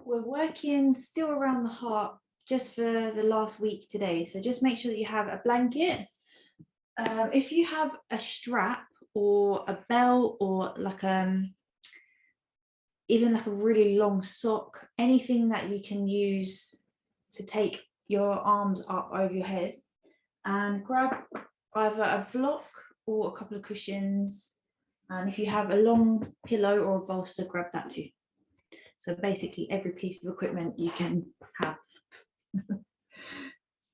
we're working still around the heart just for the last week today. So just make sure that you have a blanket. If you have a strap or a belt or like even like a really long sock, anything that you can use to take your arms up over your head, and grab either a block or a couple of cushions. And if you have a long pillow or a bolster, grab that too. So basically every piece of equipment you can have.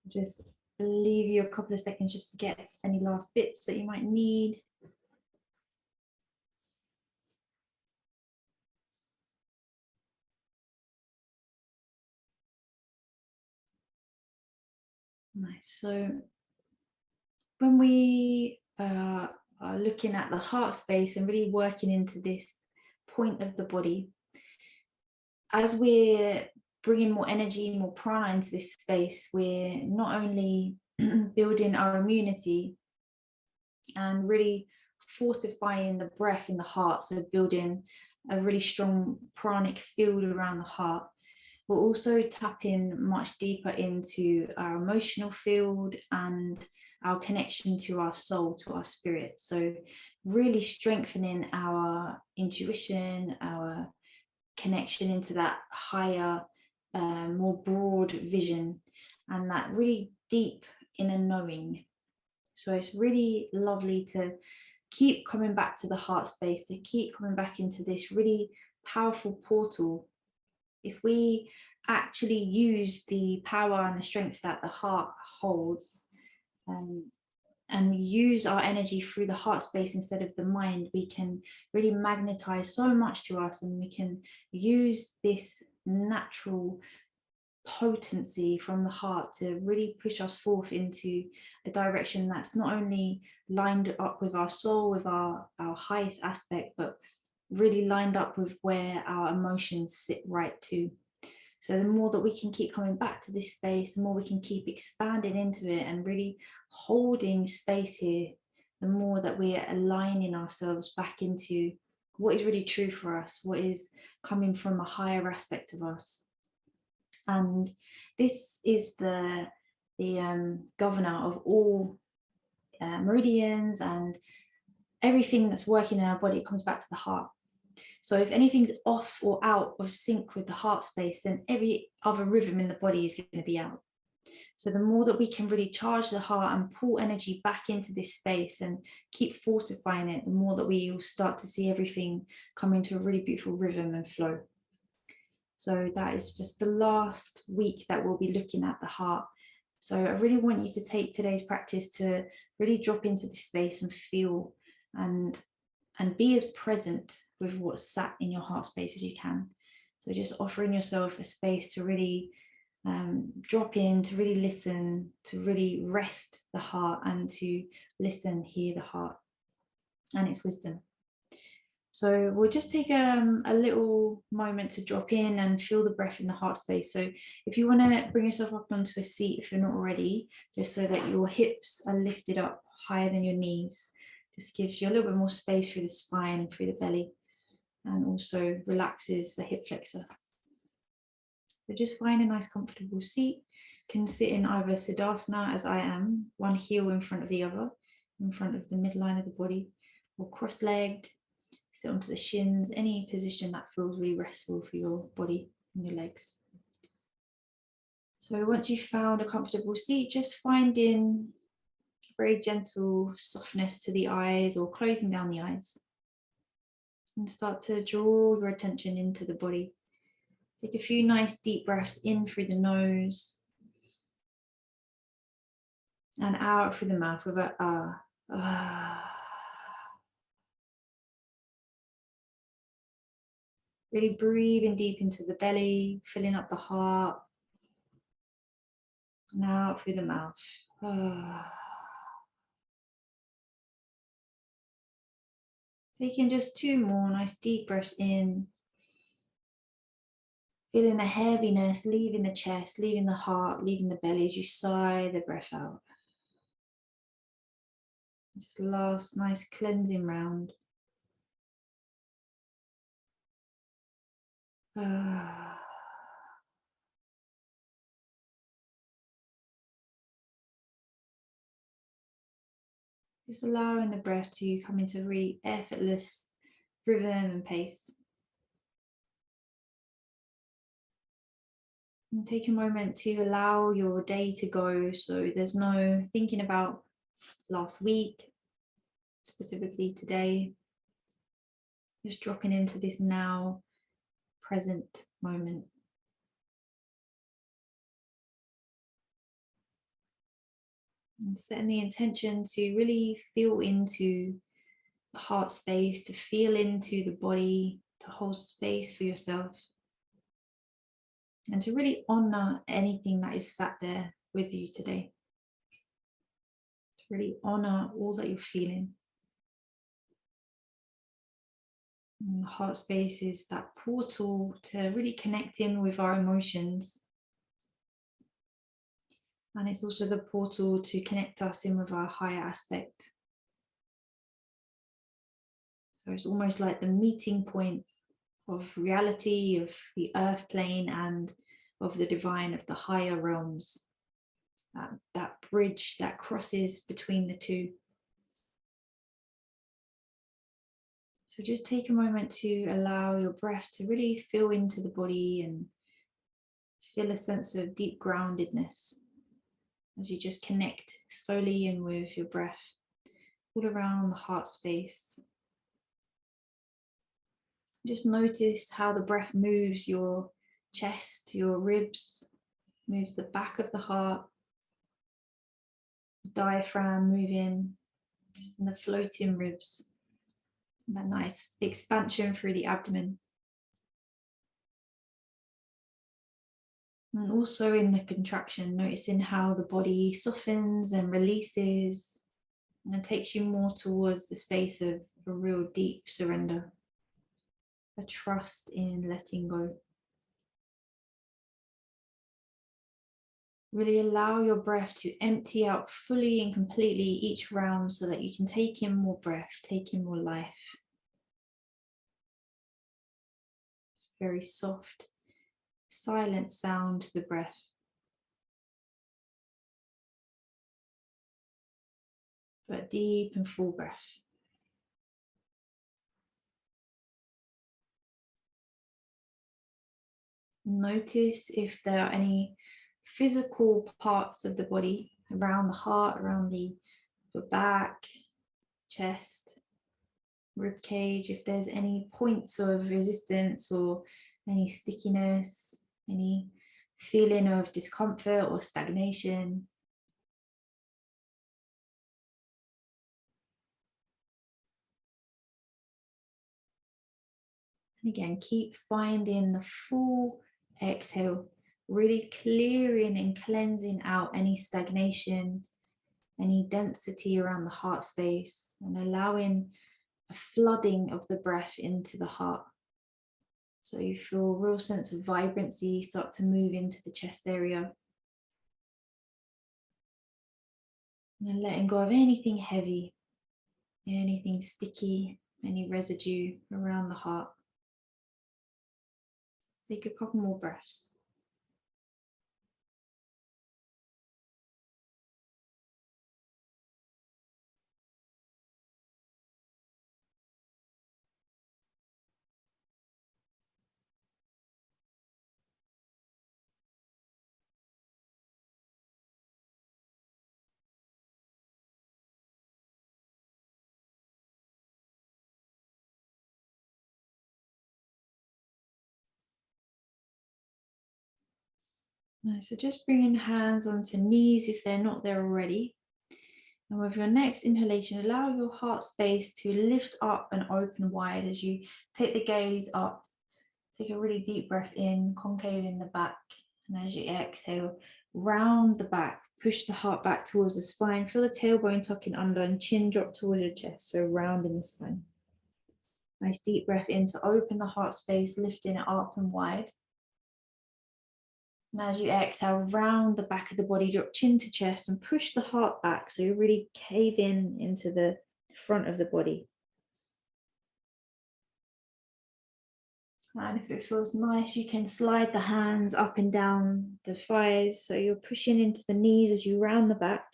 Just leave you a couple of seconds just to get any last bits that you might need. Nice. So when we are looking at the heart space and really working into this point of the body, as we're bringing more energy, more prana into this space, we're not only building our immunity and really fortifying the breath in the heart, so building a really strong pranic field around the heart, we're also tapping much deeper into our emotional field and our connection to our soul, to our spirit. So really strengthening our intuition, our connection into that higher, more broad vision, and that really deep inner knowing. So it's really lovely to keep coming back to the heart space, to keep coming back into this really powerful portal. If we actually use the power and the strength that the heart holds, and use our energy through the heart space instead of the mind, we can really magnetize so much to us, and we can use this natural potency from the heart to really push us forth into a direction that's not only lined up with our soul, with our highest aspect, but really lined up with where our emotions sit right too. So the more that we can keep coming back to this space, the more we can keep expanding into it and really holding space here, the more that we are aligning ourselves back into what is really true for us, what is coming from a higher aspect of us. And this is the governor of all meridians, and everything that's working in our body comes back to the heart. So if anything's off or out of sync with the heart space, then every other rhythm in the body is going to be out. So the more that we can really charge the heart and pull energy back into this space and keep fortifying it, the more that we will start to see everything come into a really beautiful rhythm and flow. So that is just the last week that we'll be looking at the heart. So I really want you to take today's practice to really drop into this space and feel and be as present with what's sat in your heart space as you can. So just offering yourself a space to really drop in, to really listen, to really rest the heart, and to listen, hear the heart and its wisdom. So we'll just take a little moment to drop in and feel the breath in the heart space. So if you want to bring yourself up onto a seat, if you're not already, just so that your hips are lifted up higher than your knees. Just gives you a little bit more space through the spine and through the belly, and also relaxes the hip flexor. So just find a nice comfortable seat. You can sit in either Siddhasana, as I am, one heel in front of the other, in front of the midline of the body, or cross-legged, sit onto the shins, any position that feels really restful for your body and your legs. So once you've found a comfortable seat, just finding very gentle softness to the eyes, or closing down the eyes, and start to draw your attention into the body. Take a few nice deep breaths in through the nose and out through the mouth with a Really breathing deep into the belly, filling up the heart, and out through the mouth. Taking just two more nice deep breaths in, feeling a heaviness leaving the chest, leaving the heart, leaving the belly as you sigh the breath out. Just last nice cleansing round. Just allowing the breath to come into a really effortless rhythm and pace. And take a moment to allow your day to go, so there's no thinking about last week, specifically today. Just dropping into this now present moment. And setting the intention to really feel into the heart space, to feel into the body, to hold space for yourself. And to really honor anything that is sat there with you today. To really honor all that you're feeling. And the heart space is that portal to really connect in with our emotions. And it's also the portal to connect us in with our higher aspect. So it's almost like the meeting point of reality, of the earth plane, and of the divine, of the higher realms. That bridge that crosses between the two. So just take a moment to allow your breath to really feel into the body and feel a sense of deep groundedness as you just connect slowly in with your breath all around the heart space. Just notice how the breath moves your chest, your ribs, moves the back of the heart, diaphragm moving, just in the floating ribs, and that nice expansion through the abdomen. And also in the contraction, noticing how the body softens and releases and takes you more towards the space of a real deep surrender, a trust in letting go. Really allow your breath to empty out fully and completely each round so that you can take in more breath, take in more life. It's very soft, silent sound to the breath. But deep and full breath. Notice if there are any physical parts of the body around the heart, around the back, chest, rib cage, if there's any points of resistance or any stickiness, any feeling of discomfort or stagnation. And again, keep finding the full exhale, really clearing and cleansing out any stagnation, any density around the heart space, and allowing a flooding of the breath into the heart. So you feel a real sense of vibrancy start to move into the chest area. And then letting go of anything heavy, anything sticky, any residue around the heart. Take a couple more breaths. Nice. So just bringing hands onto knees if they're not there already. And with your next inhalation, allow your heart space to lift up and open wide as you take the gaze up. Take a really deep breath in, concave in the back. And as you exhale, round the back, push the heart back towards the spine. Feel the tailbone tucking under and chin drop towards your chest. So round in the spine. Nice deep breath in to open the heart space, lifting it up and wide. And as you exhale, round the back of the body, drop chin to chest and push the heart back. So you really cave in into the front of the body. And if it feels nice, you can slide the hands up and down the thighs. So you're pushing into the knees as you round the back.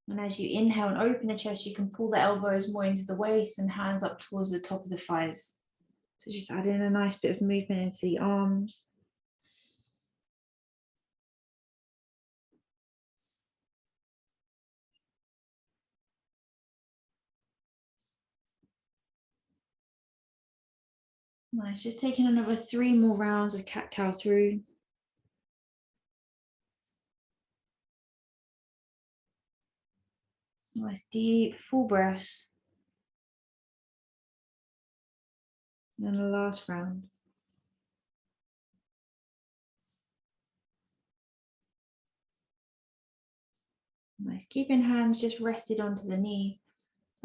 And as you inhale and open the chest, you can pull the elbows more into the waist and hands up towards the top of the thighs. So just add in a nice bit of movement into the arms. Nice, just taking another 3 more rounds of cat-cow through. Nice deep, full breaths. And then the last round. Nice, keeping hands just rested onto the knees.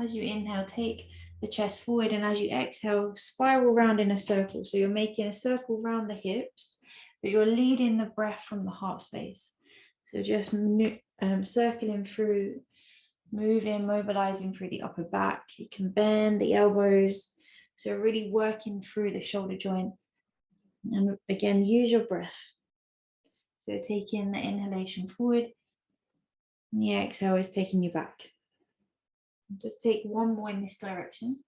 As you inhale, take the chest forward, and as you exhale, spiral round in a circle. So you're making a circle around the hips, but you're leading the breath from the heart space. So just circling through, moving, mobilizing through the upper back. You can bend the elbows. So really working through the shoulder joint. And again, use your breath. So taking the inhalation forward, and the exhale is taking you back. Just take one more in this direction.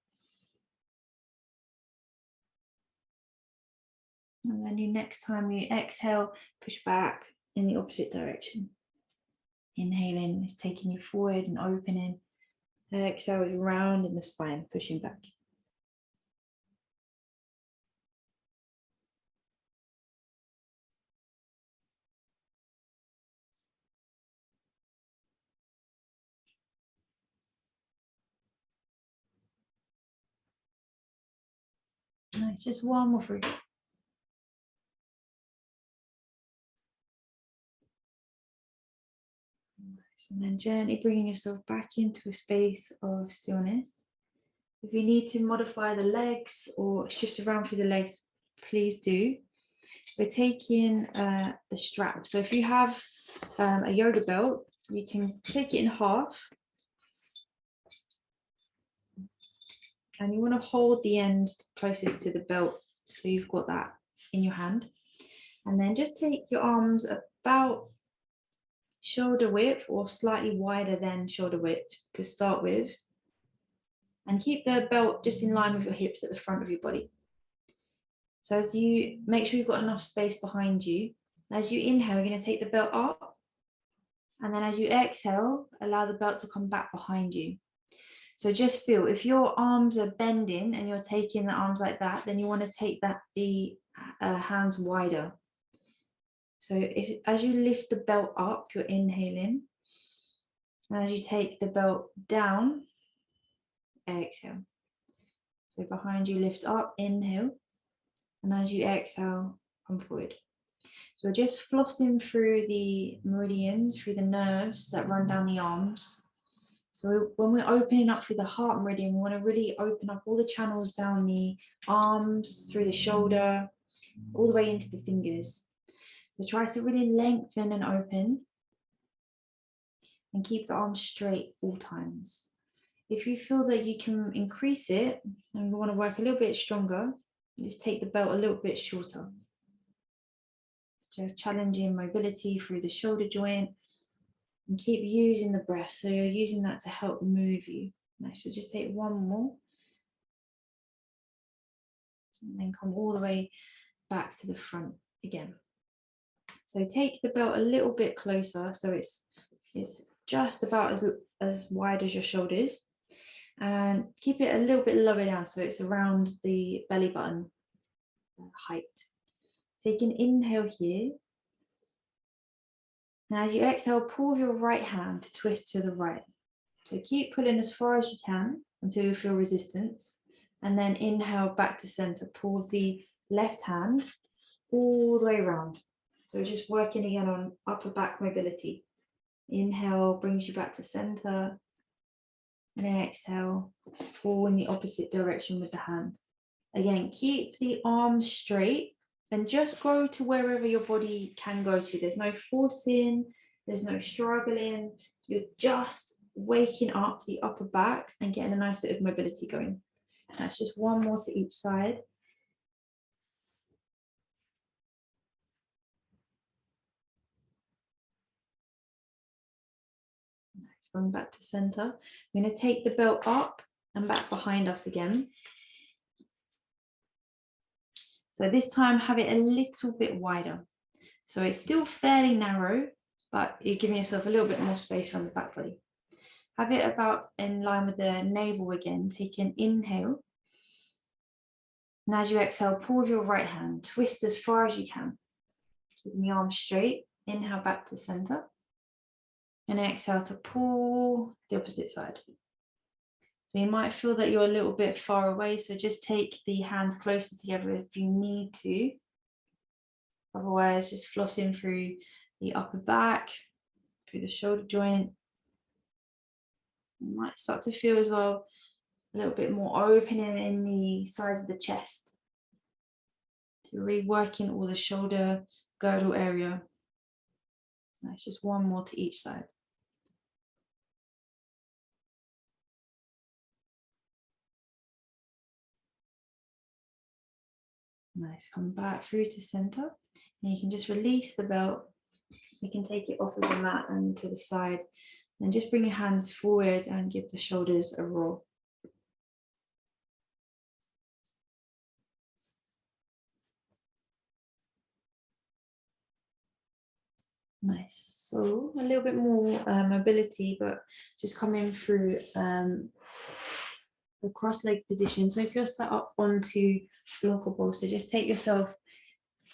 And then next time you exhale, push back in the opposite direction. Inhaling is taking you forward and opening. Exhale is round in the spine, pushing back. Nice, just one more through. Nice. And then gently bringing yourself back into a space of stillness. If you need to modify the legs or shift around through the legs, please do. We're taking the strap. So if you have a yoga belt, you can take it in half. And you want to hold the end closest to the belt, so you've got that in your hand. And then just take your arms about shoulder width or slightly wider than shoulder width to start with. And keep the belt just in line with your hips at the front of your body. So as you make sure you've got enough space behind you, as you inhale, you're going to take the belt up. And then as you exhale, allow the belt to come back behind you. So just feel, if your arms are bending and you're taking the arms like that, then you want to take the hands wider. So as you lift the belt up, you're inhaling. And as you take the belt down, exhale. So behind you, lift up, inhale. And as you exhale, come forward. So we're just flossing through the meridians, through the nerves that run down the arms. So when we're opening up through the heart meridian, we want to really open up all the channels down the arms, through the shoulder, all the way into the fingers. So try to really lengthen and open and keep the arms straight all times. If you feel that you can increase it and you want to work a little bit stronger, just take the belt a little bit shorter. Just challenging mobility through the shoulder joint. And keep using the breath. So you're using that to help move you. Nice. So just take one more. And then come all the way back to the front again. So take the belt a little bit closer. So it's just about as wide as your shoulders. And keep it a little bit lower down. So it's around the belly button height. Take an inhale here. Now, as you exhale, pull with your right hand to twist to the right. So keep pulling as far as you can until you feel resistance. And then inhale back to center. Pull with the left hand all the way around. So we're just working again on upper back mobility. Inhale brings you back to center. And exhale, pull in the opposite direction with the hand. Again, keep the arms straight. And just go to wherever your body can go to. There's no forcing, there's no struggling. You're just waking up the upper back and getting a nice bit of mobility going. That's just one more to each side. Nice. from back to center. We're going to take the belt up and back behind us again. So this time have it a little bit wider. So it's still fairly narrow, but you're giving yourself a little bit more space around the back body. Have it about in line with the navel again. Take an inhale. And as you exhale, pull with your right hand. Twist as far as you can. Keeping the arms straight. Inhale back to center. And exhale to pull the opposite side. So you might feel that you're a little bit far away. So just take the hands closer together if you need to. Otherwise, just flossing through the upper back, through the shoulder joint. You might start to feel as well a little bit more opening in the sides of the chest. So really working all the shoulder girdle area. That's just one more to each side. Nice, come back through to center. And you can just release the belt. You can take it off of the mat and to the side. And just bring your hands forward and give the shoulders a roll. Nice. So a little bit more mobility, but just coming through the cross-leg position. So if you're sat up onto block or bolster, just take yourself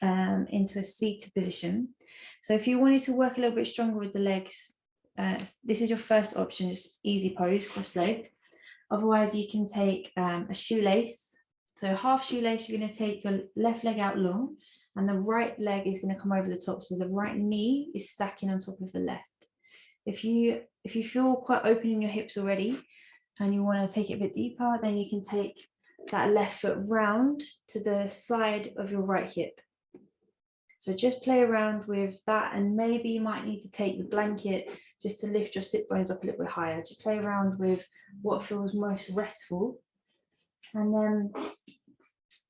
into a seated position. So if you wanted to work a little bit stronger with the legs, this is your first option, just easy pose, cross-legged. Otherwise, you can take a shoelace. So half shoelace, you're going to take your left leg out long, and the right leg is going to come over the top. So the right knee is stacking on top of the left. If you feel quite open in your hips already, and you want to take it a bit deeper, then you can take that left foot round to the side of your right hip. So just play around with that, and maybe you might need to take the blanket just to lift your sit bones up a little bit higher. Just play around with what feels most restful. And then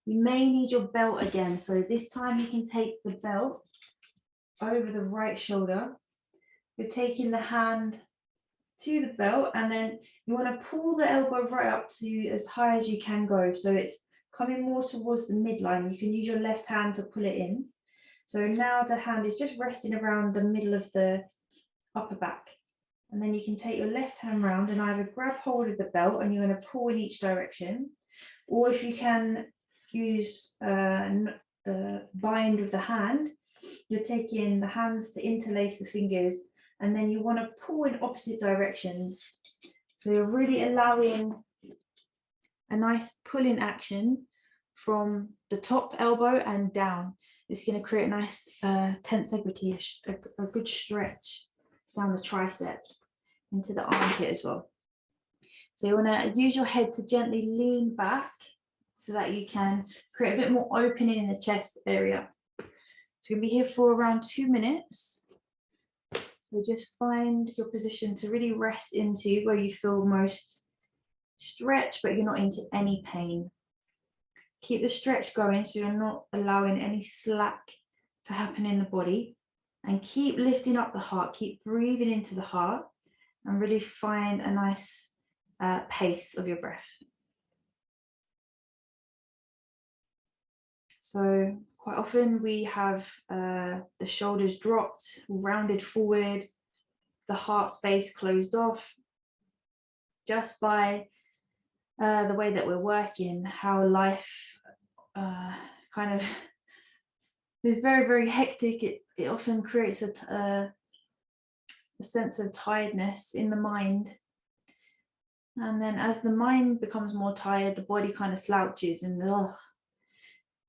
you may need your belt again. So this time you can take the belt over the right shoulder. You're taking the hand to the belt, and then you want to pull the elbow right up to as high as you can go. So it's coming more towards the midline. You can use your left hand to pull it in. So now the hand is just resting around the middle of the upper back. And then you can take your left hand round and either grab hold of the belt, and you're going to pull in each direction. Or if you can use the bind with the hand, you're taking the hands to interlace the fingers, and then you want to pull in opposite directions. So you're really allowing a nice pull-in action from the top elbow and down. It's going to create a nice tensegrity, a good stretch down the tricep into the armpit as well. So you want to use your head to gently lean back so that you can create a bit more opening in the chest area. So you're going to be here for around 2 minutes. So just find your position to really rest into where you feel most stretch, but you're not into any pain. Keep the stretch going so you're not allowing any slack to happen in the body, and keep lifting up the heart, keep breathing into the heart, and really find a nice pace of your breath. So quite often we have the shoulders dropped, rounded forward, the heart space closed off, just by the way that we're working, how life kind of is very, very hectic. It often creates a sense of tiredness in the mind. And then as the mind becomes more tired, the body kind of slouches and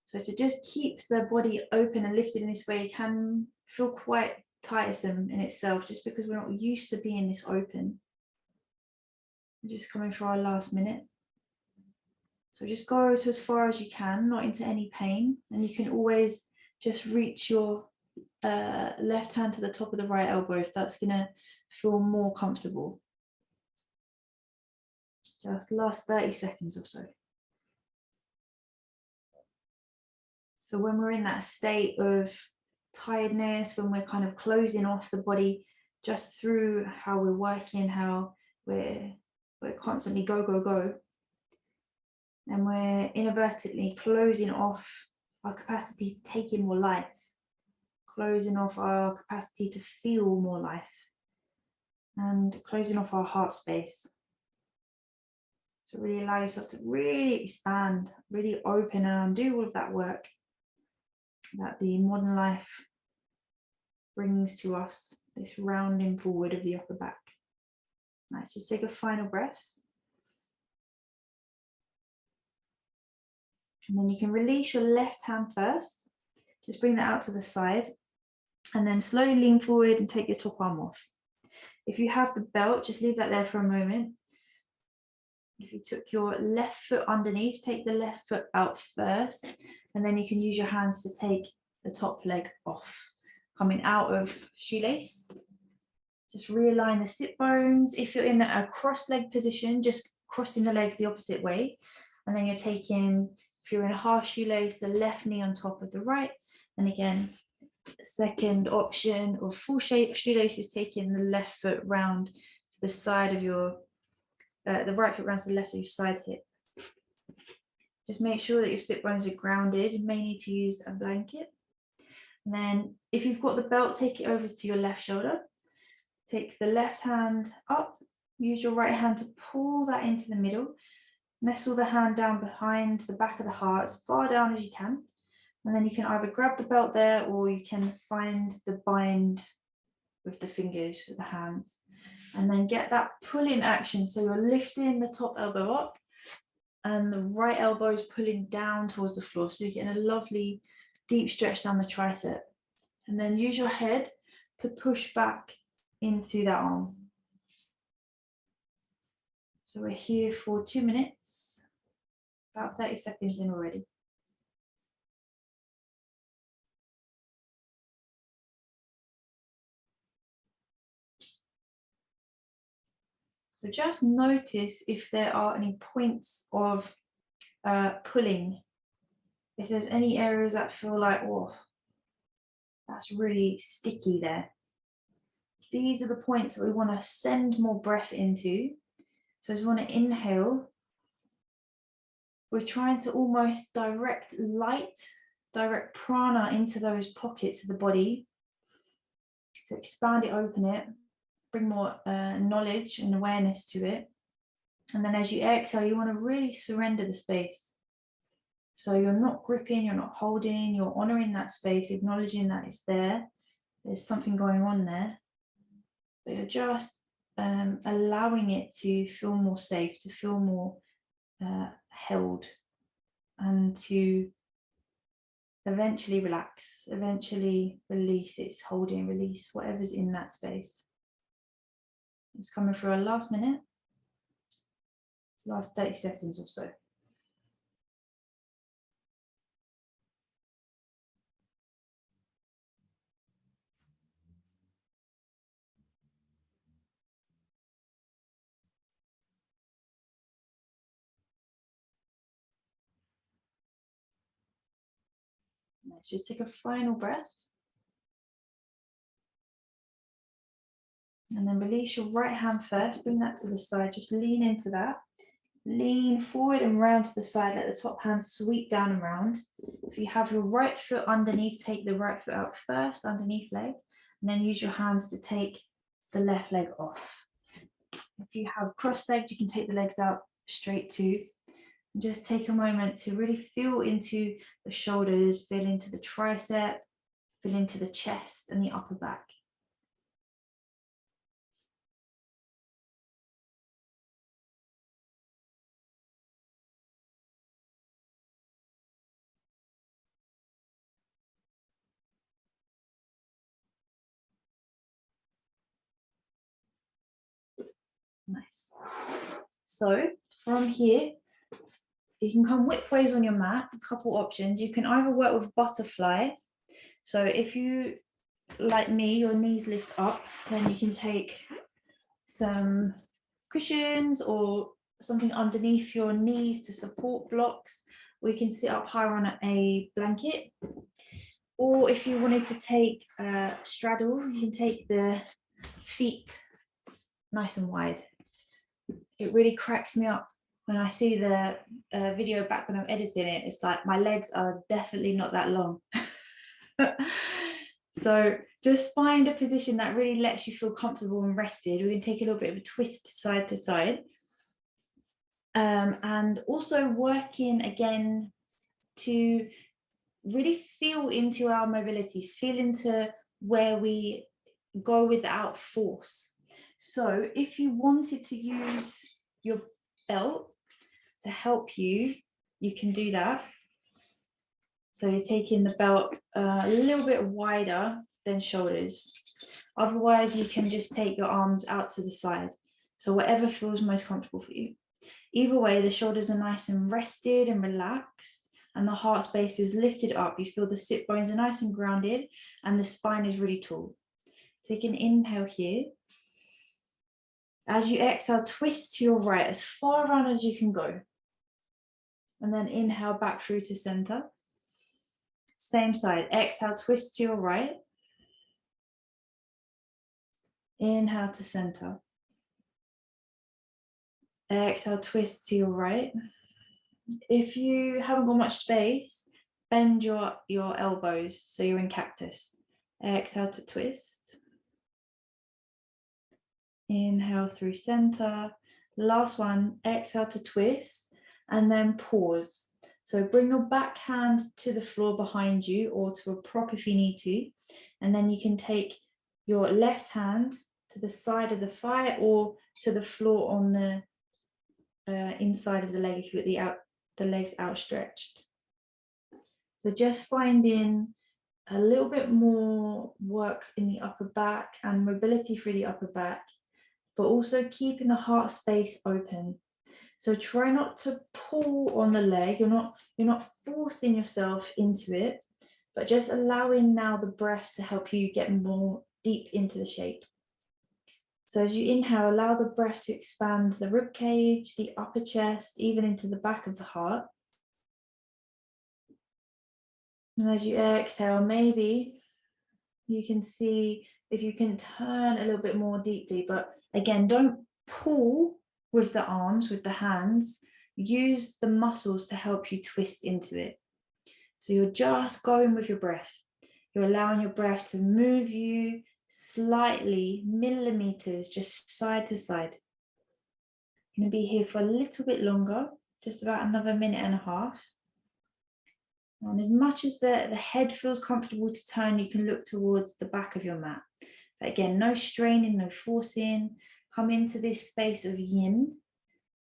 So to just keep the body open and lifted in this way can feel quite tiresome in itself, just because we're not used to being this open. We're just coming for our last minute. So just go to as far as you can, not into any pain. And you can always just reach your left hand to the top of the right elbow if that's going to feel more comfortable. Just last 30 seconds or so. So when we're in that state of tiredness, when we're kind of closing off the body, just through how we're working, how we're constantly go, go, go. And we're inadvertently closing off our capacity to take in more life, closing off our capacity to feel more life, and closing off our heart space. So really allow yourself to really expand, really open and undo all of that work that the modern life brings to us, this rounding forward of the upper back. Let's just take a final breath. And then you can release your left hand first. Just bring that out to the side. And then slowly lean forward and take your top arm off. If you have the belt, just leave that there for a moment. If you took your left foot underneath, take the left foot out first. And then you can use your hands to take the top leg off. Coming out of shoelace. Just realign the sit bones. If you're in a cross leg position, just crossing the legs the opposite way. And then you're taking, if you're in a half shoelace, the left knee on top of the right. And again, the second option of full shoelace is taking the left foot round to the side of your, the right foot round to the left of your side hip. Just make sure that your sit bones are grounded. You may need to use a blanket. And then if you've got the belt, take it over to your left shoulder. Take the left hand up, use your right hand to pull that into the middle. Nestle the hand down behind the back of the heart as far down as you can. And then you can either grab the belt there or you can find the bind with the fingers, with the hands. And then get that pull-in action. So you're lifting the top elbow up and the right elbow is pulling down towards the floor. So you're getting a lovely deep stretch down the tricep. And then use your head to push back into that arm. So we're here for 2 minutes, about 30 seconds in already. So just notice if there are any points of pulling. If there's any areas that feel like, oh, that's really sticky there. These are the points that we want to send more breath into. So as we want to inhale, we're trying to almost direct light, direct prana into those pockets of the body. To expand it, open it, bring more knowledge and awareness to it. And then as you exhale, you want to really surrender the space. So you're not gripping, you're not holding, you're honoring that space, acknowledging that it's there. There's something going on there. But you're just allowing it to feel more safe, to feel more held, and to eventually relax, eventually release its holding, release whatever's in that space. It's coming for our last minute, last 30 seconds or so. Let's just take a final breath. And then release your right hand first, bring that to the side, just lean into that. Lean forward and round to the side, let the top hand sweep down and round. If you have your right foot underneath, take the right foot out first, underneath leg, and then use your hands to take the left leg off. If you have cross-legged, you can take the legs out straight too. And just take a moment to really feel into the shoulders, feel into the tricep, feel into the chest and the upper back. Nice. So from here, you can come widthways on your mat, a couple options. You can either work with butterfly. So if you, like me, your knees lift up, then you can take some cushions or something underneath your knees to support blocks, or you can sit up higher on a blanket. Or if you wanted to take a straddle, you can take the feet nice and wide. It really cracks me up when I see the video back when I'm editing it. It's like my legs are definitely not that long. So just find a position that really lets you feel comfortable and rested. We're going to take a little bit of a twist side to side. And also working again to really feel into our mobility, feel into where we go without force. So if you wanted to use your belt to help you, you can do that. So you're taking the belt a little bit wider than shoulders. Otherwise, you can just take your arms out to the side. So whatever feels most comfortable for you. Either way, the shoulders are nice and rested and relaxed, and the heart space is lifted up. You feel the sit bones are nice and grounded, and the spine is really tall. Take an inhale here. As you exhale, twist to your right as far around as you can go. And then inhale back through to center. Same side, exhale, twist to your right. Inhale to center. Exhale, twist to your right. If you haven't got much space, bend your elbows so you're in cactus. Exhale to twist. Inhale through center. Last one, exhale to twist and then pause. So bring your back hand to the floor behind you or to a prop if you need to. And then you can take your left hand to the side of the thigh or to the floor on the inside of the leg if you've got the legs outstretched. So just finding a little bit more work in the upper back and mobility through the upper back, but also keeping the heart space open. So try not to pull on the leg. You're not forcing yourself into it, but just allowing now the breath to help you get more deep into the shape. So as you inhale, allow the breath to expand the rib cage, the upper chest, even into the back of the heart. And as you exhale, maybe you can see if you can turn a little bit more deeply, but again, don't pull with the arms, with the hands. Use the muscles to help you twist into it. So you're just going with your breath. You're allowing your breath to move you slightly, millimeters, just side to side. You're going to be here for a little bit longer, just about another minute and a half. And as much as the head feels comfortable to turn, you can look towards the back of your mat. But again, no straining, no forcing. Come into this space of yin,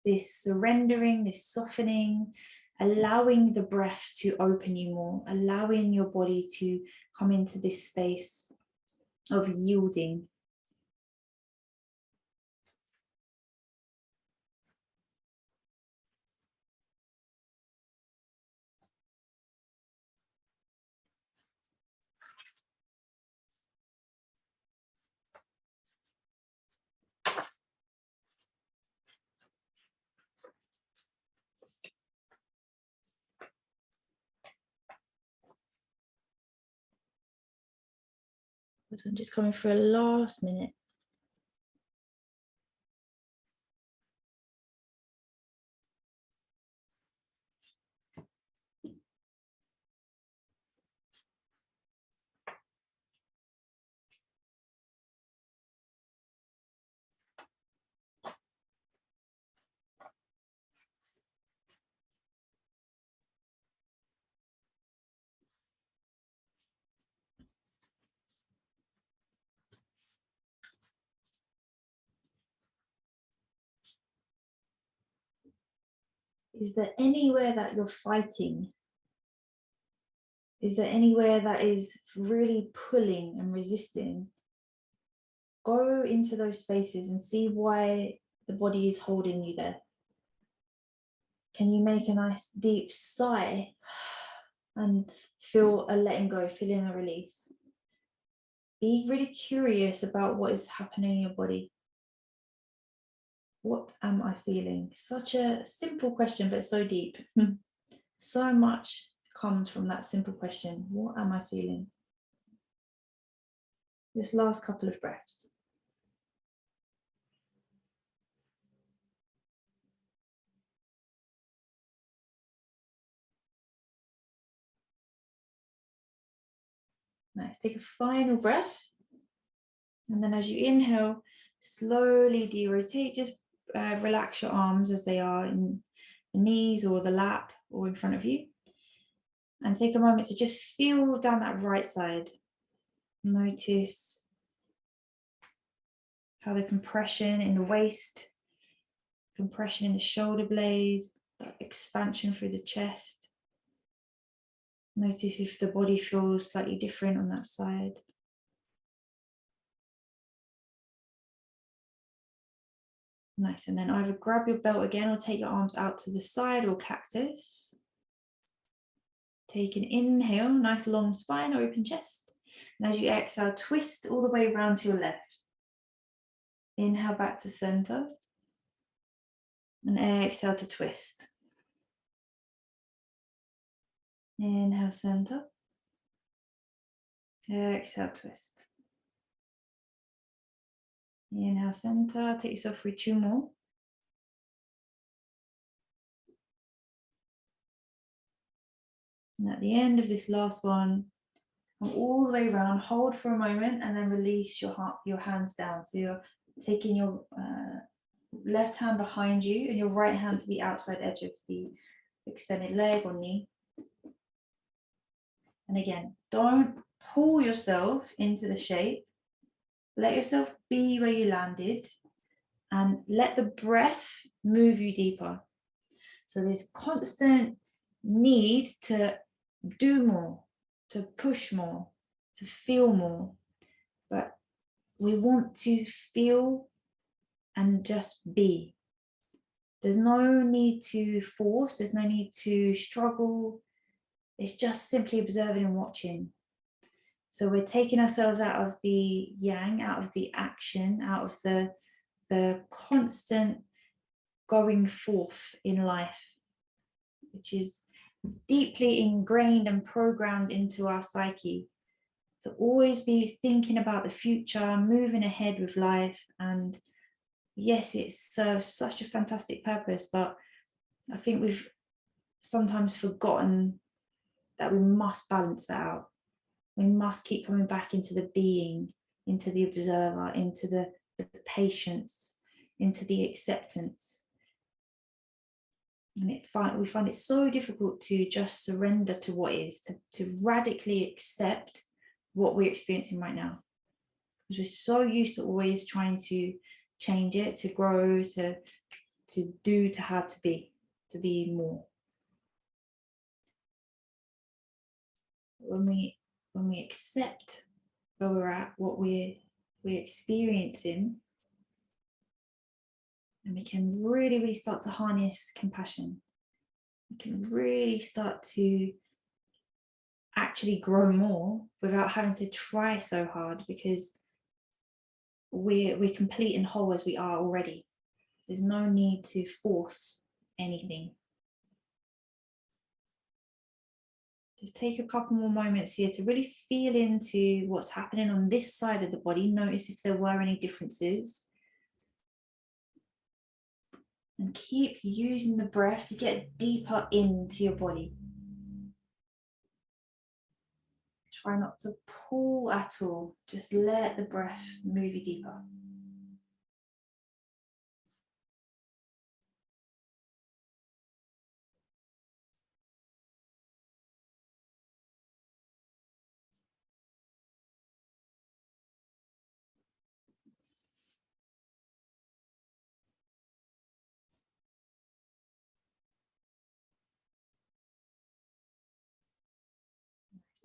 this surrendering, this softening, allowing the breath to open you more, allowing your body to come into this space of yielding. I'm just coming for a last minute. Is there anywhere that you're fighting? Is there anywhere that is really pulling and resisting? Go into those spaces and see why the body is holding you there. Can you make a nice deep sigh and feel a letting go, feeling a release? Be really curious about what is happening in your body. What am I feeling? Such a simple question, but so deep. So much comes from that simple question. What am I feeling? This last couple of breaths. Nice. Take a final breath. And then as you inhale, slowly de-rotate. Just relax your arms as they are in the knees or the lap or in front of you. And take a moment to just feel down that right side. Notice how the compression in the waist, compression in the shoulder blade, that expansion through the chest. Notice if the body feels slightly different on that side. Nice, and then either grab your belt again or take your arms out to the side or cactus. Take an inhale, nice long spine, open chest. And as you exhale, twist all the way around to your left. Inhale back to center. And exhale to twist. Inhale, center. Exhale, twist. Inhale, center. Take yourself through 2 more. And at the end of this last one, come all the way around, hold for a moment, and then release your hands down. So you're taking your left hand behind you and your right hand to the outside edge of the extended leg or knee. And again, don't pull yourself into the shape. Let yourself be where you landed and let the breath move you deeper. So there's constant need to do more, to push more, to feel more. But we want to feel and just be. There's no need to force, there's no need to struggle. It's just simply observing and watching. So we're taking ourselves out of the yang, out of the action, out of the constant going forth in life, which is deeply ingrained and programmed into our psyche. To always be thinking about the future, moving ahead with life. And yes, it serves such a fantastic purpose, but I think we've sometimes forgotten that we must balance that out. We must keep coming back into the being, into the observer, into the patience, into the acceptance. And we find it so difficult to just surrender to what is, to radically accept what we're experiencing right now. Because we're so used to always trying to change it, to grow, to do, to have, to be more. When we accept where we're at, what we're experiencing, and we can really, really start to harness compassion. We can really start to actually grow more without having to try so hard, because we're complete and whole as we are already. There's no need to force anything. Just take a couple more moments here to really feel into what's happening on this side of the body. Notice if there were any differences. And keep using the breath to get deeper into your body. Try not to pull at all. Just let the breath move you deeper.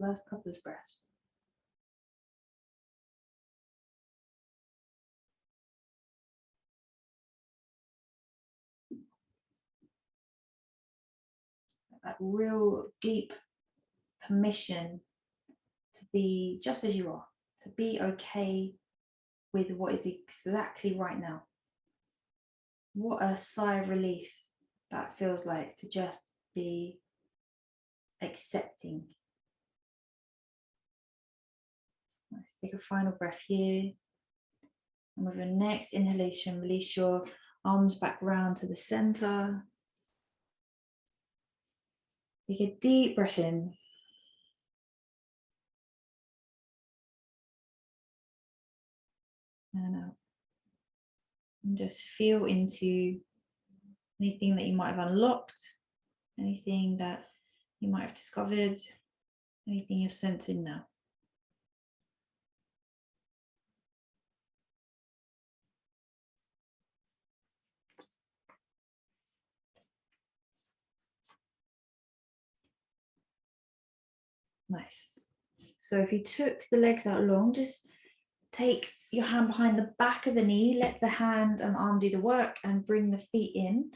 Last couple of breaths. That real deep permission to be just as you are, to be okay with what is exactly right now. What a sigh of relief that feels like, to just be accepting. Let's take a final breath here. And with your next inhalation, release your arms back round to the center. Take a deep breath in. and out. And just feel into anything that you might have unlocked, anything that you might have discovered, anything you're sensing now. Nice. So if you took the legs out long, just take your hand behind the back of the knee, let the hand and arm do the work, and bring the feet in.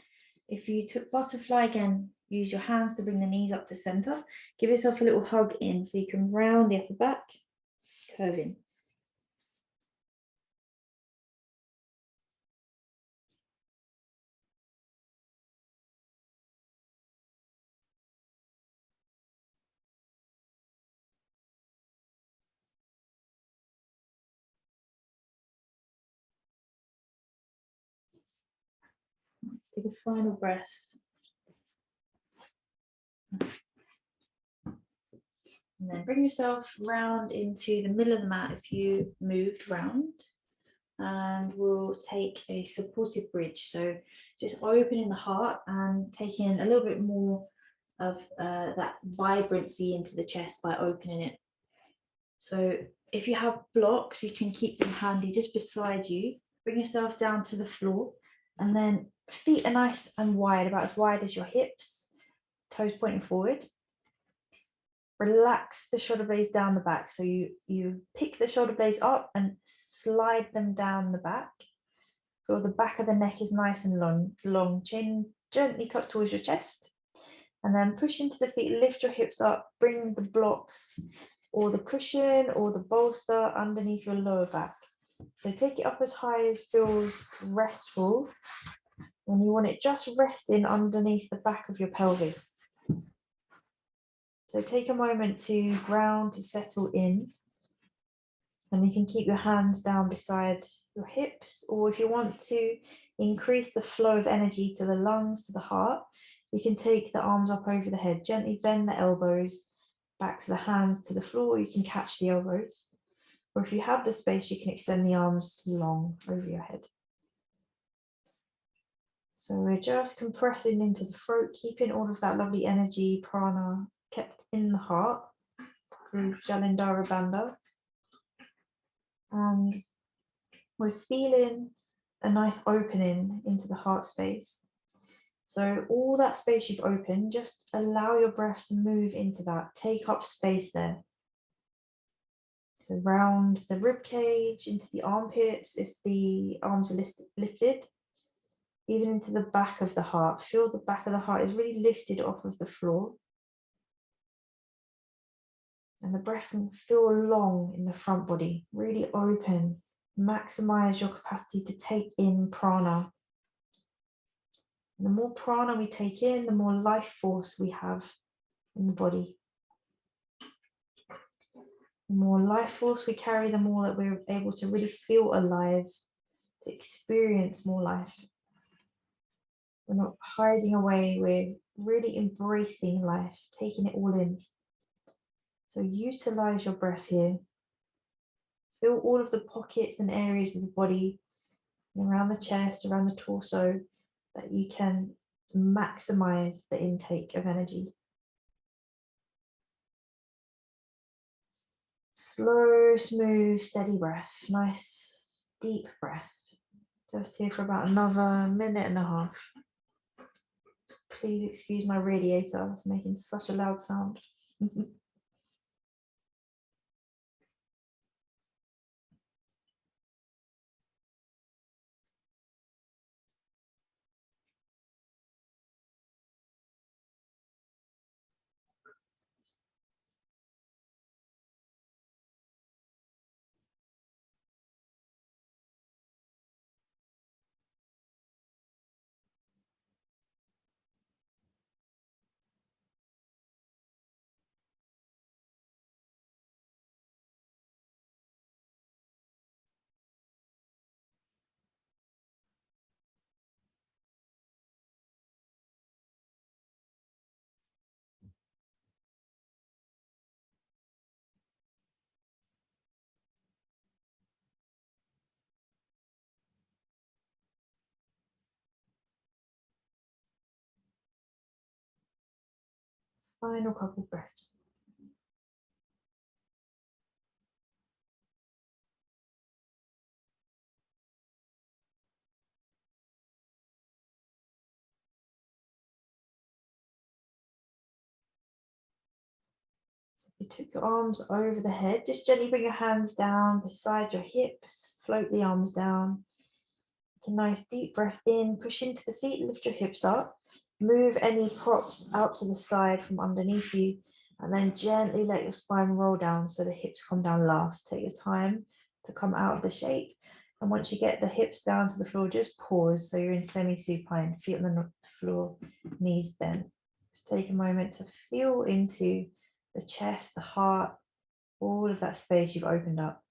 If you took butterfly again, use your hands to bring the knees up to center. Give yourself a little hug in so you can round the upper back, curve in. Let's take a final breath. And then bring yourself round into the middle of the mat if you moved round. And we'll take a supported bridge. So just opening the heart and taking a little bit more of that vibrancy into the chest by opening it. So if you have blocks, you can keep them handy just beside you. Bring yourself down to the floor, and then feet are nice and wide, about as wide as your hips, toes pointing forward. Relax the shoulder blades down the back. So you pick the shoulder blades up and slide them down the back. Feel the back of the neck is nice and long. Chin gently tucked towards your chest. And then push into the feet, lift your hips up, bring the blocks or the cushion or the bolster underneath your lower back. So take it up as high as feels restful. And you want it just resting underneath the back of your pelvis. So take a moment to ground, to settle in. And you can keep your hands down beside your hips, or if you want to increase the flow of energy to the lungs, to the heart, you can take the arms up over the head, gently bend the elbows back to the hands to the floor. You can catch the elbows, or if you have the space, you can extend the arms long over your head. So we're just compressing into the throat, keeping all of that lovely energy, prana, kept in the heart through Jalandhara Bandha. And we're feeling a nice opening into the heart space. So all that space you've opened, just allow your breath to move into that. Take up space there. So round the rib cage, into the armpits, if the arms are lifted, even into the back of the heart. Feel the back of the heart is really lifted off of the floor. And the breath can feel long in the front body, really open. Maximize your capacity to take in prana. And the more prana we take in, the more life force we have in the body. The more life force we carry, the more that we're able to really feel alive, to experience more life. We're not hiding away, we're really embracing life, taking it all in. So utilize your breath here. Feel all of the pockets and areas of the body, around the chest, around the torso, that you can maximize the intake of energy. Slow, smooth, steady breath. Nice, deep breath. Just here for about another minute and a half. Please excuse my radiator, it's making such a loud sound. Final couple breaths. You took your arms over the head, just gently bring your hands down beside your hips, float the arms down. Take a nice deep breath in, push into the feet, lift your hips up, move any props out to the side from underneath you, and then gently let your spine roll down so the hips come down last. Take your time to come out of the shape. And once you get the hips down to the floor, just pause so you're in semi-supine, feet on the floor, knees bent. Just take a moment to feel into the chest, the heart, all of that space you've opened up.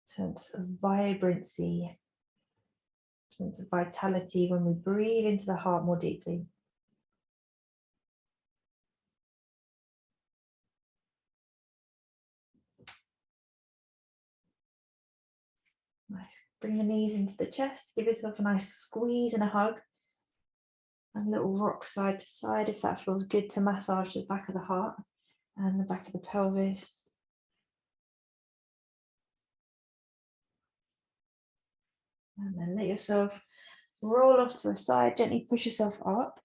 Sense of vibrancy, sense of vitality when we breathe into the heart more deeply. Nice. Bring the knees into the chest, give yourself a nice squeeze and a hug. And a little rock side to side if that feels good to massage the back of the heart and the back of the pelvis. And then let yourself roll off to a side, gently push yourself up.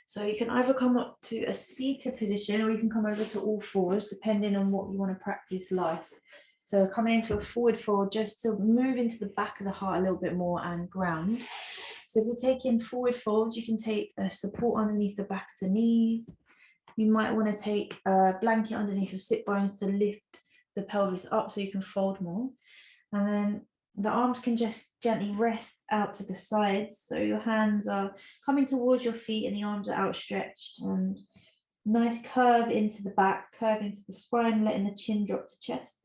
So you can either come up to a seated position or you can come over to all fours, depending on what you want to practice last. So coming into a forward fold just to move into the back of the heart a little bit more and ground. So if you're taking forward folds, you can take a support underneath the back of the knees. You might want to take a blanket underneath your sit bones to lift the pelvis up so you can fold more. And then the arms can just gently rest out to the sides. So your hands are coming towards your feet and the arms are outstretched. And nice curve into the back, curve into the spine, letting the chin drop to chest.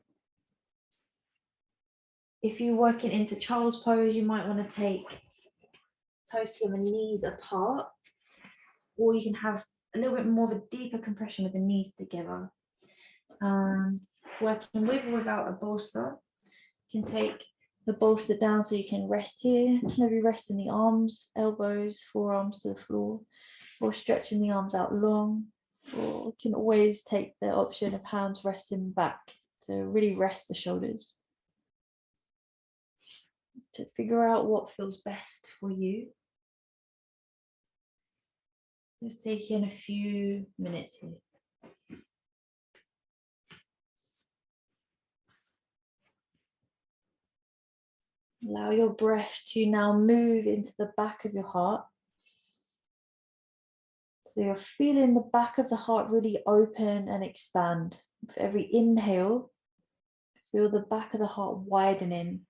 If you're working into child's pose, you might want to take toes together and knees apart, or you can have a little bit more of a deeper compression with the knees together. Working with or without a bolster, you can take the bolster down so you can rest here, maybe rest in the arms, elbows, forearms to the floor, or stretching the arms out long, or you can always take the option of hands resting back to really rest the shoulders. To figure out what feels best for you. Just taking a few minutes here. Allow your breath to now move into the back of your heart. So you're feeling the back of the heart really open and expand. For every inhale, feel the back of the heart widening.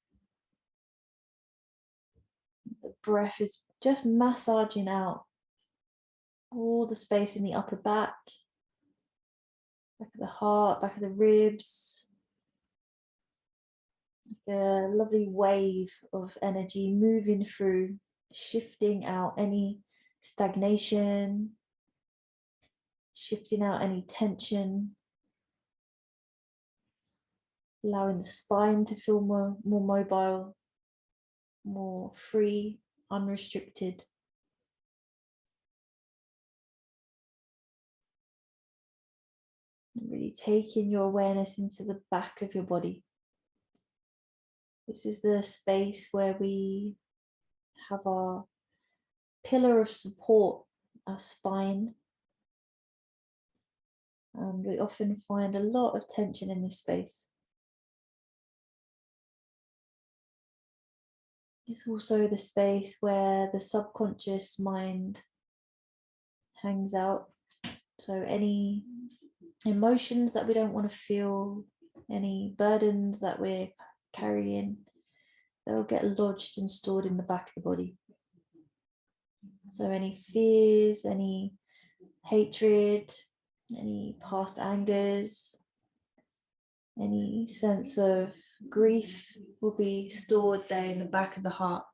The breath is just massaging out all the space in the upper back of the heart, back of the ribs. A lovely wave of energy moving through, shifting out any stagnation, shifting out any tension, allowing the spine to feel more mobile, more free, unrestricted. And really taking your awareness into the back of your body. This is the space where we have our pillar of support, our spine. And we often find a lot of tension in this space. It's also the space where the subconscious mind hangs out. So any emotions that we don't want to feel, any burdens that we're carrying, they'll get lodged and stored in the back of the body. So any fears, any hatred, any past angers, any sense of grief will be stored there in the back of the heart.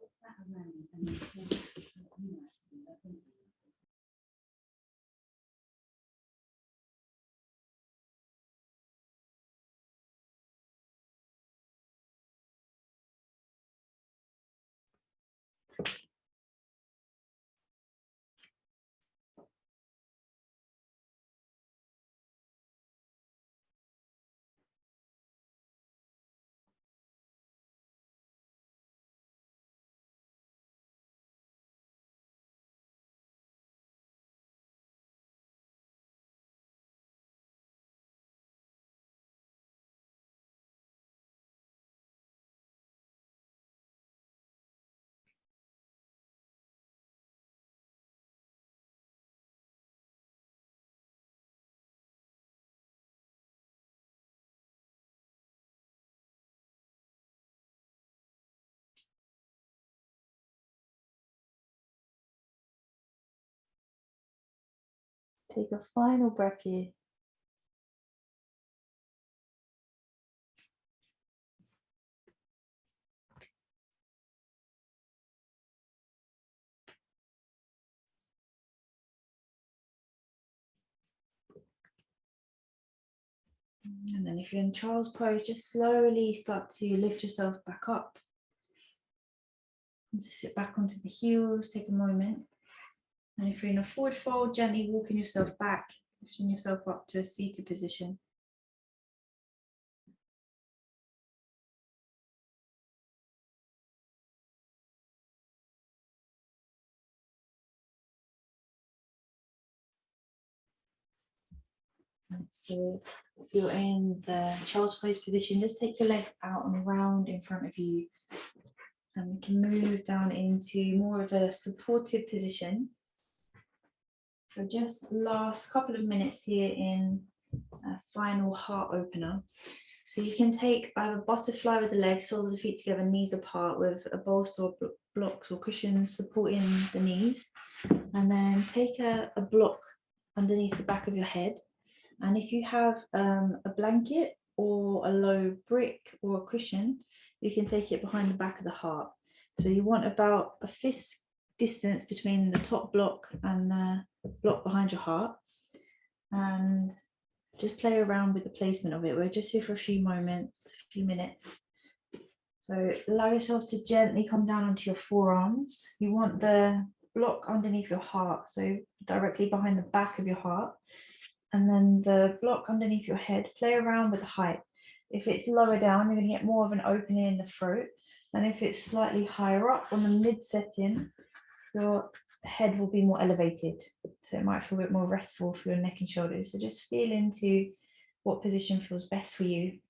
Take a final breath here. And then if you're in child's pose, just slowly start to lift yourself back up. And just sit back onto the heels, take a moment. And if you're in a forward fold, gently walking yourself back, lifting yourself up to a seated position. So if you're in the child's pose position, just take your leg out and round in front of you. And we can move down into more of a supportive position. So just last couple of minutes here in a final heart opener. So you can take either butterfly with the legs, soles of the feet together, knees apart, with a bolster or blocks or cushions supporting the knees. And then take a block underneath the back of your head. And if you have a blanket or a low brick or a cushion, you can take it behind the back of the heart. So you want about a fist distance between the top block and the block behind your heart. And just play around with the placement of it. We're just here for a few moments, a few minutes. So allow yourself to gently come down onto your forearms. You want the block underneath your heart, so directly behind the back of your heart. And then the block underneath your head, play around with the height. If it's lower down, you're going to get more of an opening in the throat. And if it's slightly higher up on the mid-setting, your head will be more elevated. So it might feel a bit more restful for your neck and shoulders. So just feel into what position feels best for you.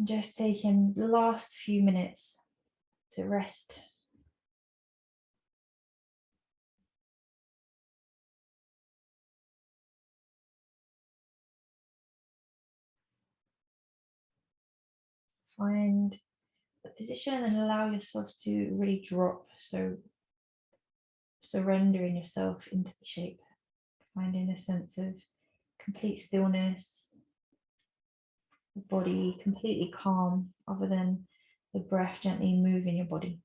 Just taking the last few minutes to rest. Find the position and allow yourself to really drop. So surrendering yourself into the shape, finding a sense of complete stillness, the body completely calm, other than the breath gently moving your body.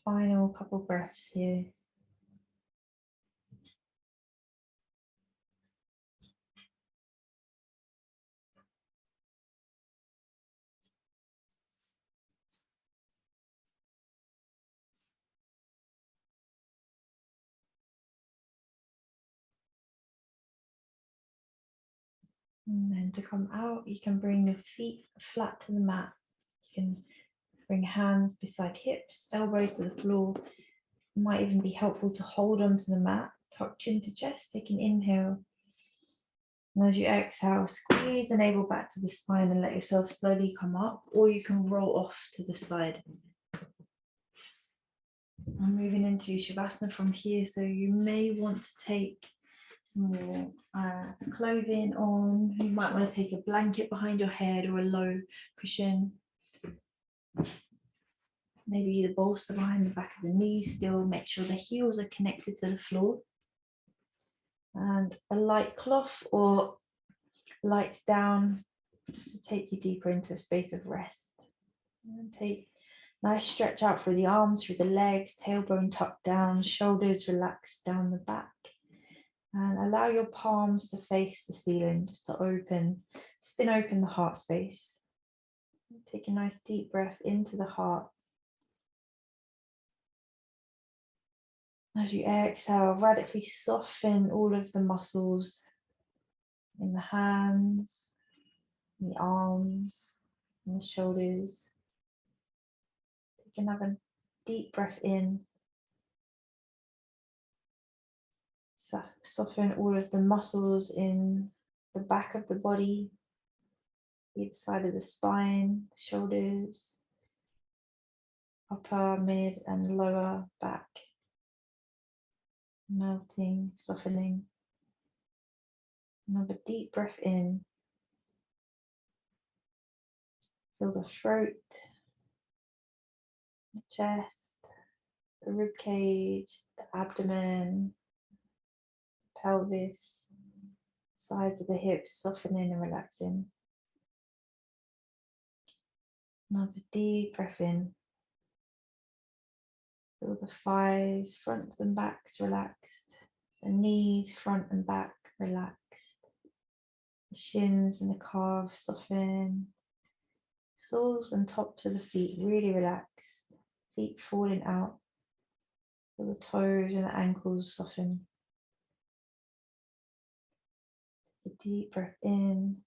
Final couple breaths here. And then to come out, you can bring your feet flat to the mat. You can bring hands beside hips, elbows to the floor. It might even be helpful to hold onto the mat, tuck chin to chest, take an inhale. And as you exhale, squeeze the navel back to the spine and let yourself slowly come up, or you can roll off to the side. I'm moving into Shavasana from here, so you may want to take some more clothing on. You might want to take a blanket behind your head or a low cushion. Maybe the bolster behind the back of the knees still. Make sure the heels are connected to the floor. And a light cloth or lights down just to take you deeper into a space of rest. And take nice stretch out through the arms, through the legs, tailbone tucked down, shoulders relaxed down the back. And allow your palms to face the ceiling, just to spin open the heart space. Take a nice deep breath into the heart. As you exhale, radically soften all of the muscles in the hands, in the arms, in the shoulders. Take another deep breath in. Soften all of the muscles in the back of the body, either side of the spine, shoulders, upper, mid, and lower back. Melting, softening. Another deep breath in. Feel the throat, the chest, the rib cage, the abdomen, pelvis, sides of the hips softening and relaxing. Another deep breath in. Feel the thighs, fronts and backs relaxed. The knees, front and back relaxed. The shins and the calves soften. Soles and tops of the feet really relaxed. Feet falling out. Feel the toes and the ankles soften. A deep breath in.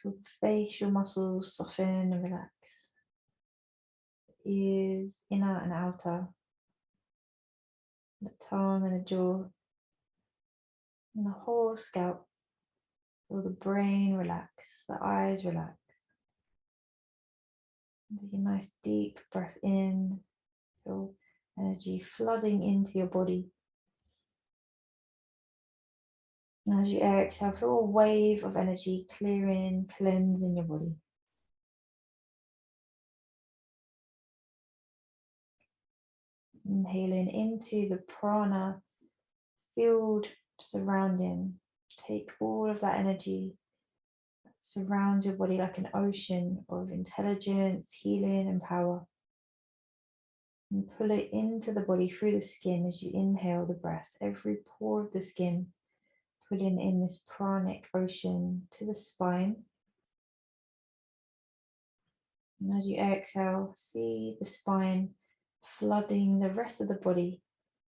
Feel the facial muscles soften and relax. The ears, inner and outer. The tongue and the jaw. And the whole scalp. Feel the brain relax, the eyes relax. Take a nice deep breath in. Feel energy flooding into your body. And as you exhale, feel a wave of energy clearing, cleansing your body. Inhaling into the prana field surrounding. Take all of that energy that surrounds your body like an ocean of intelligence, healing, and power. And pull it into the body through the skin as you inhale the breath. Every pore of the skin, pulling in this pranic ocean to the spine. And as you exhale, see the spine flooding the rest of the body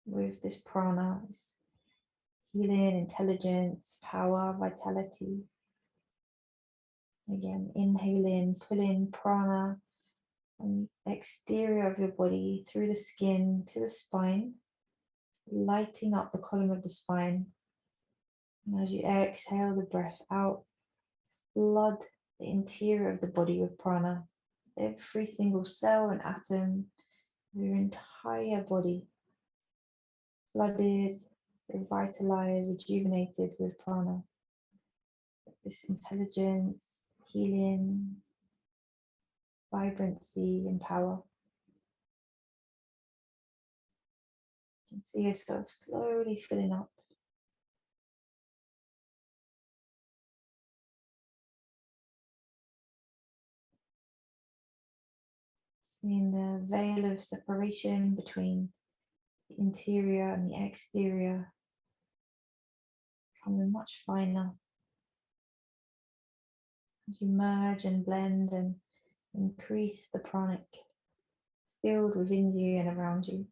with this prana, this healing, intelligence, power, vitality. Again, inhaling, pulling prana from the exterior of your body through the skin to the spine, lighting up the column of the spine. And as you exhale the breath out, flood the interior of the body with prana. Every single cell and atom of your entire body flooded, revitalized, rejuvenated with prana. This intelligence, healing, vibrancy, and power. You can see yourself slowly filling up. Seeing the veil of separation between the interior and the exterior becoming much finer as you merge and blend and increase the pranic field within you and around you.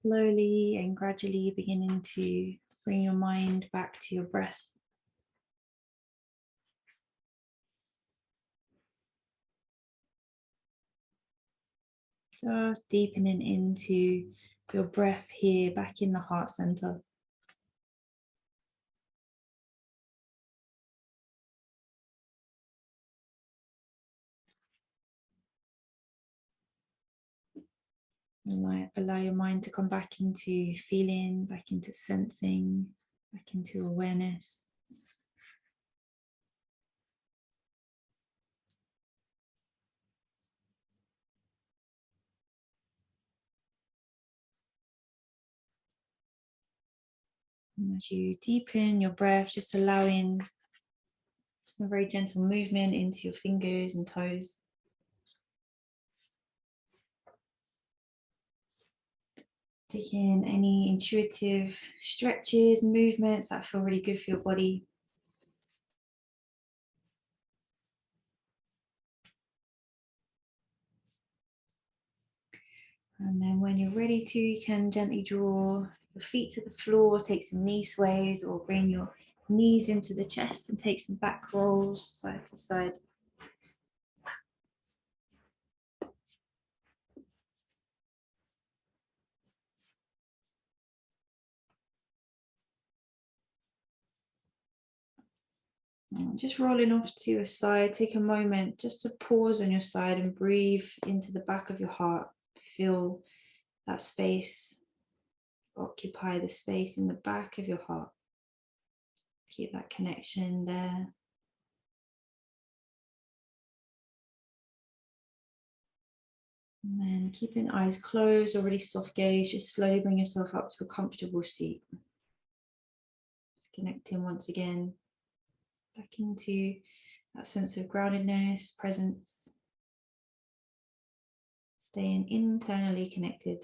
Slowly and gradually beginning to bring your mind back to your breath. Just deepening into your breath here, back in the heart center. Allow your mind to come back into feeling, back into sensing, back into awareness. And as you deepen your breath, just allowing some very gentle movement into your fingers and toes. Taking any intuitive stretches, movements that feel really good for your body. And then when you're ready to, you can gently draw your feet to the floor, take some knee sways, or bring your knees into the chest and take some back rolls side to side. Just rolling off to your side, take a moment just to pause on your side and breathe into the back of your heart. Feel that space, occupy the space in the back of your heart. Keep that connection there. And then keeping eyes closed or really soft gaze, just slowly bring yourself up to a comfortable seat. Just connecting once again back into that sense of groundedness, presence, staying internally connected.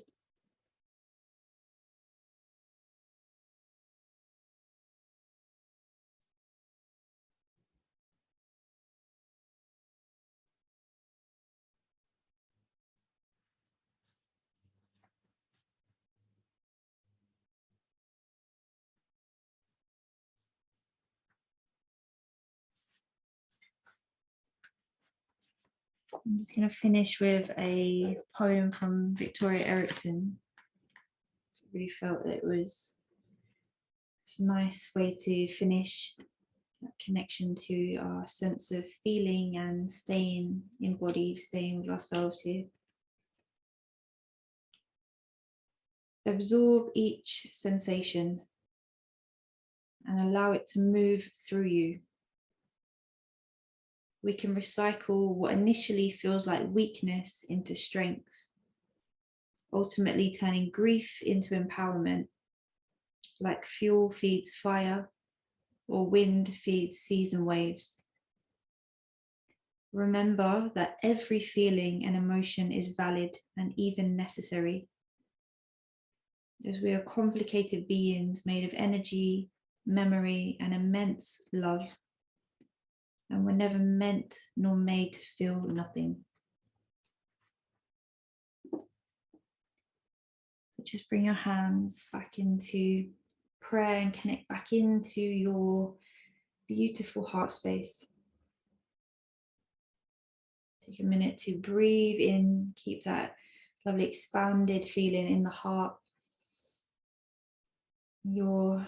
I'm just going to finish with a poem from Victoria Erickson. I really felt that it's a nice way to finish that connection to our sense of feeling and staying in body, staying with ourselves here. Absorb each sensation and allow it to move through you. We can recycle what initially feels like weakness into strength, ultimately turning grief into empowerment, like fuel feeds fire or wind feeds seas and waves. Remember that every feeling and emotion is valid and even necessary, as we are complicated beings made of energy, memory, and immense love, and we're never meant nor made to feel nothing. Just bring your hands back into prayer and connect back into your beautiful heart space. Take a minute to breathe in, keep that lovely expanded feeling in the heart. Your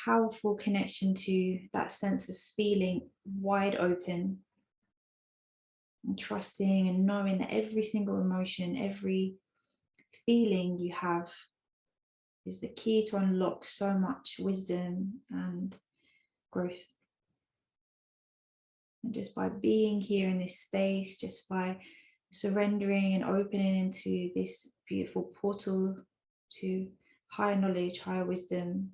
powerful connection to that sense of feeling wide open and trusting and knowing that every single emotion, every feeling you have is the key to unlock so much wisdom and growth. And just by being here in this space, just by surrendering and opening into this beautiful portal to higher knowledge, higher wisdom,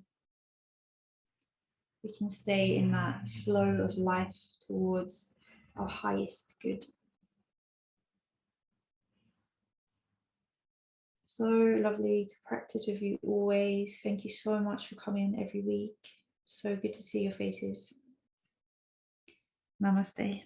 we can stay in that flow of life towards our highest good. So lovely to practice with you always. Thank you so much for coming every week. So good to see your faces. Namaste.